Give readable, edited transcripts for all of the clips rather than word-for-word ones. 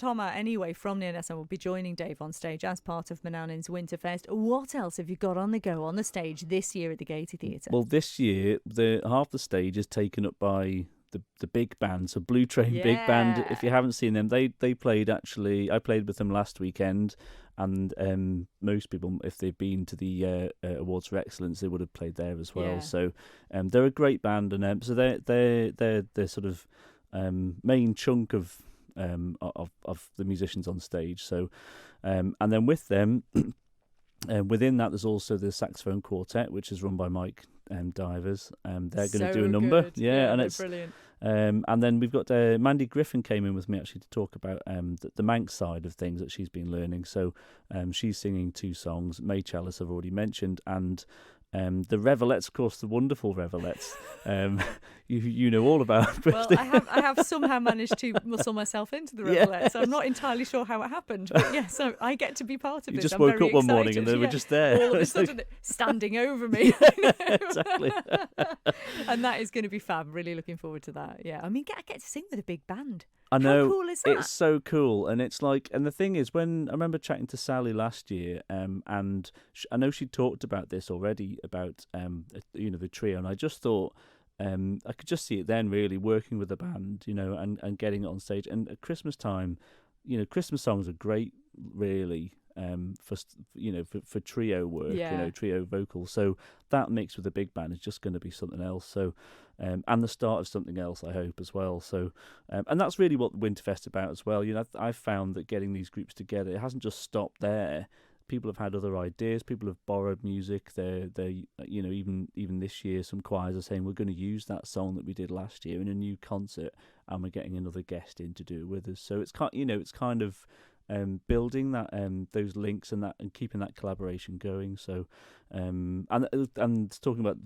Thomas, anyway, from Near Nesson, will be joining Dave on stage as part of Manannan's Winterfest. What else have you got on the go on the stage this year at the Gaiety Theatre? Well, this year, half the stage is taken up by the big band, so Blue Train Big Band. If you haven't seen them, they played, actually. I played with them last weekend, and most people, if they've been to the Awards for Excellence, they would have played there as well. So they're a great band, and so they're sort of main chunk of the musicians on stage. So and then with them, within that, there's also the saxophone quartet, which is run by Mike Divers. They're going to do a number, and it's brilliant. And then we've got Mandy Griffin came in with me actually to talk about the Manx side of things that she's been learning. So she's singing 2 songs. May Chalice I've already mentioned, and the Revelettes, of course, the wonderful Revelettes. You know all about. Well, I have somehow managed to muscle myself into the Revelettes. I'm not entirely sure how it happened, but so I get to be part of you it. You just I'm woke very up one excited. morning and they were just there. All of a sudden, standing over me. Exactly. And that is going to be fab. Really looking forward to that. Yeah, I mean, I get to sing with a big band. I know. How cool is that? It's so cool, and it's like, and the thing is, when I remember chatting to Sally last year, and I know she talked about this already about the trio, and I just thought I could just see it then really working with the band, and getting it on stage. And at Christmas time, Christmas songs are great, really. For trio work, trio vocals. So that mixed with a big band is just going to be something else. So, and the start of something else, I hope, as well. So, and that's really what Winterfest about as well. I've found that getting these groups together, it hasn't just stopped there. People have had other ideas. People have borrowed music. They even this year, some choirs are saying we're going to use that song that we did last year in a new concert, and we're getting another guest in to do it with us. So it's kind of building that those links and keeping that collaboration going. So and talking about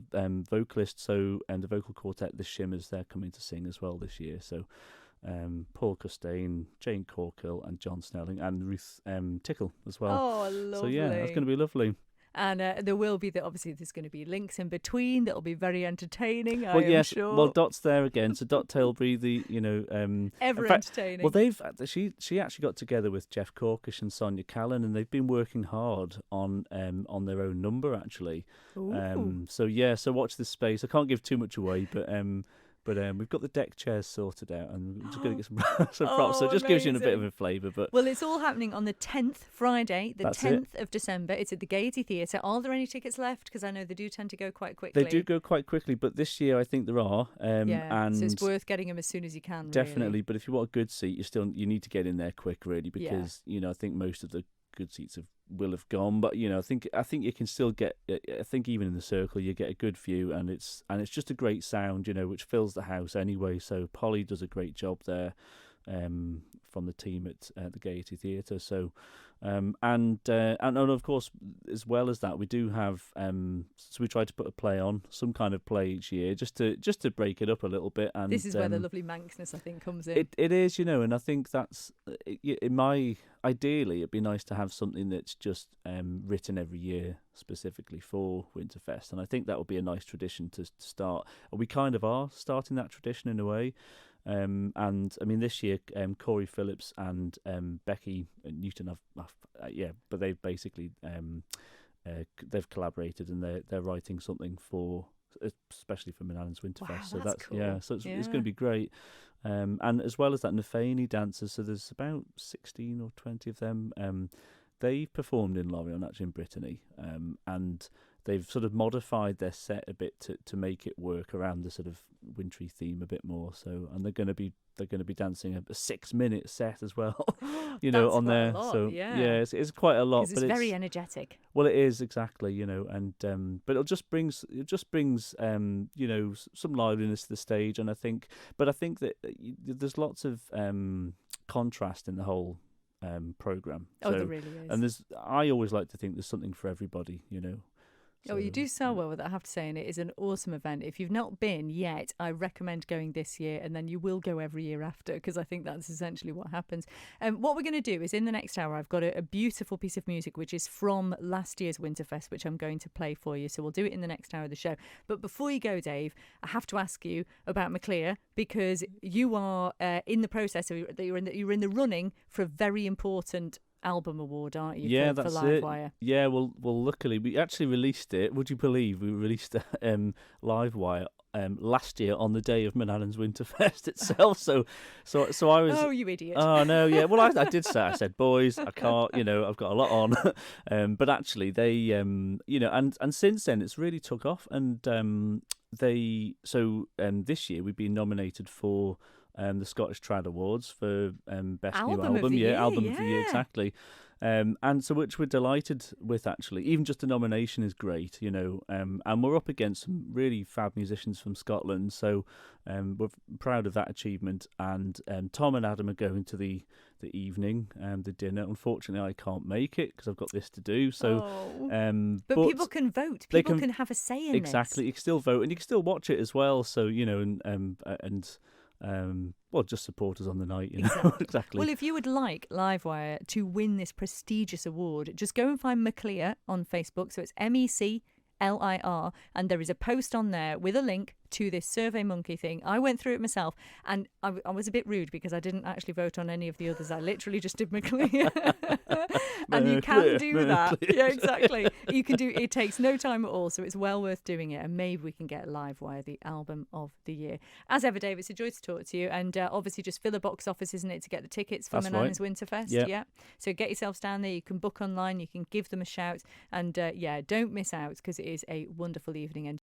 vocalists, so the vocal quartet, the Shimmers, they're coming to sing as well this year. So Paul Costain, Jane Corkill, and John Snelling, and Ruth Tickle as well. Oh, lovely! So yeah, that's going to be lovely. And there will be obviously there's going to be links in between that'll be very entertaining. I am sure. Well, Dot's there again. So Dot Tilbury, ever entertaining. Well, she actually got together with Jeff Corkish and Sonia Callan, and they've been working hard on their own number actually. So watch this space. I can't give too much away, but we've got the deck chairs sorted out, and we're just going to get some props. So it just gives you a bit of a flavour. But well, it's all happening on the 10th, Friday, the 10th of December. It's at the Gaiety Theatre. Are there any tickets left? Because I know they do tend to go quite quickly. They do go quite quickly, but this year I think there are. And so it's worth getting them as soon as you can. Definitely, really. But if you want a good seat, you need to get in there quick, really, because I think most of the good seats will have gone, but I think you can still get. I think even in the circle you get a good view, and it's just a great sound, which fills the house anyway. So Polly does a great job there, from the team at the Gaiety Theatre. So, and of course, as well as that, we do have. So we try to put a play on, some kind of play each year, just to break it up a little bit. And this is where the lovely Manxness, I think, comes in. It is, and I think that's ideally it'd be nice to have something that's just written every year specifically for Winterfest, and I think that would be a nice tradition to start. We kind of are starting that tradition in a way. And I mean, this year, Corey Phillips and Becky Newton but they've basically they've collaborated, and they're writing something for, especially for Manannan's Winterfest. Wow, so that's cool. So it's going to be great. And as well as that, Nafani dancers. So there's about 16 or 20 of them. They've performed in Lorient, actually in Brittany, and they've sort of modified their set a bit to make it work around the sort of wintry theme a bit more. So, and they're going to be dancing a 6-minute set as well, That's on there. Lot, so it's quite a lot. But it's very energetic. Well, it is exactly, and but it just brings some liveliness to the stage, and I think that there's lots of contrast in the whole program. There really is. And I always like to think there's something for everybody, Oh, you do so well with it, I have to say, and it is an awesome event. If you've not been yet, I recommend going this year, and then you will go every year after, because I think that's essentially what happens. What we're going to do is, in the next hour, I've got a beautiful piece of music which is from last year's Winterfest, which I'm going to play for you. So we'll do it in the next hour of the show. But before you go, Dave, I have to ask you about Mec Lir, because you are in the process of you're in the running for a very important album award, aren't you? Yeah, for that's Livewire. it. Yeah, well, luckily we actually released it. Would you believe we released Livewire last year on the day of Manannan's Winterfest itself? So I was. Oh, you idiot! Oh no, yeah. Well, I did say. I said, boys, I can't. I've got a lot on. But actually, they, and since then it's really took off, and this year we've been nominated for the Scottish Trad Awards for best new album. Album of the year, exactly. And so which we're delighted with, actually. Even just a nomination is great, and we're up against some really fab musicians from Scotland, so we're proud of that achievement. And Tom and Adam are going to the evening, the dinner. Unfortunately, I can't make it because I've got this to do. So, but people can vote. People can have a say in exactly. this. You can still vote, and you can still watch it as well. So just support us on the night, Exactly. Well, if you would like Livewire to win this prestigious award, just go and find Mec Lir on Facebook. So it's MECLIR, and there is a post on there with a link to this Survey Monkey thing. I went through it myself, and I was a bit rude because I didn't actually vote on any of the others. I literally just did Mec Lir. And you can do that. Yeah, exactly. You can do it. Takes no time at all, so it's well worth doing it, and maybe we can get Livewire the album of the year. As ever, Dave, it's a joy to talk to you, and obviously just fill a box office, isn't it, to get the tickets for Manannan's Winterfest? Yeah. So get yourselves down there. You can book online, you can give them a shout, and don't miss out, because it is a wonderful evening. And